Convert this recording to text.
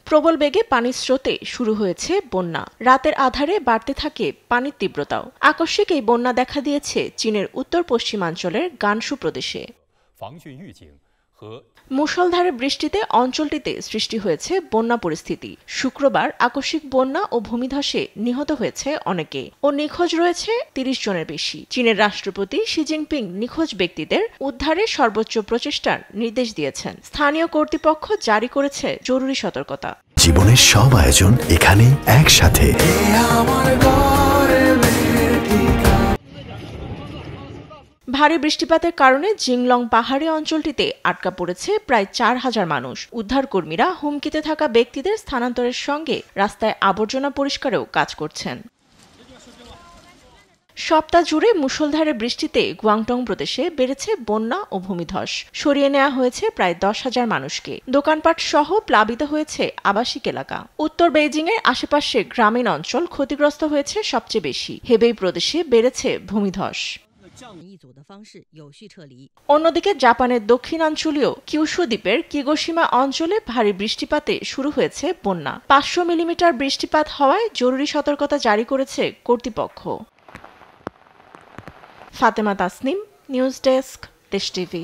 প্রবল বেগে পানির স্রোতে শুরু হয়েছে বন্যা। রাতের আধারে বাড়তে থাকে পানির তীব্রতাও। আকস্মিক এই বন্যা দেখা দিয়েছে চীনের উত্তর পশ্চিমাঞ্চলের গানসু প্রদেশে। মুষলধারে বৃষ্টিতে অঞ্চলটিতে সৃষ্টি হয়েছে বন্যা পরিস্থিতি। শুক্রবার আকস্মিক বন্যা ও ভূমিধসে নিহত হয়েছে অনেকে ও নিখোঁজ রয়েছে ৩০ জনের বেশি। চীনের রাষ্ট্রপতি শি জিনপিং নিখোঁজ ব্যক্তিদের উদ্ধারে সর্বোচ্চ প্রচেষ্টার নির্দেশ দিয়েছেন। স্থানীয় কর্তৃপক্ষ জারি করেছে জরুরি সতর্কতা। জীবনের সব আয়োজন এখানে একসাথে। ভারী বৃষ্টিপাতের কারণে জিংলং পাহাড়ি অঞ্চলটিতে আটকা পড়েছে প্রায় ৪,০০০ মানুষ। উদ্ধারকর্মীরা হুমকিতে থাকা ব্যক্তিদের স্থানান্তরের সঙ্গে রাস্তায় আবর্জনা পরিষ্কারেও কাজ করছেন। সপ্তাহ জুড়ে মুষলধারে বৃষ্টিতে গুয়াংডং প্রদেশে বেড়েছে বন্যা ও ভূমিধস। সরিয়ে নেওয়া হয়েছে প্রায় ১০,০০০ মানুষকে। দোকানপাট সহ প্লাবিত হয়েছে আবাসিক এলাকা। উত্তর বেইজিংয়ের আশেপাশে গ্রামীণ অঞ্চল ক্ষতিগ্রস্ত হয়েছে সবচেয়ে বেশি। হেবেই প্রদেশে বেড়েছে ভূমিধস। অন্যদিকে জাপানের দক্ষিণাঞ্চলীয় কিউশু দ্বীপের কিগোশিমা অঞ্চলে ভারী বৃষ্টিপাতে শুরু হয়েছে বন্যা। ৫০০ মিলিমিটার বৃষ্টিপাত হওয়ায় জরুরি সতর্কতা জারি করেছে কর্তৃপক্ষ। ফাতেমা তাসনিম, নিউজ ডেস্ক, দেশ টিভি।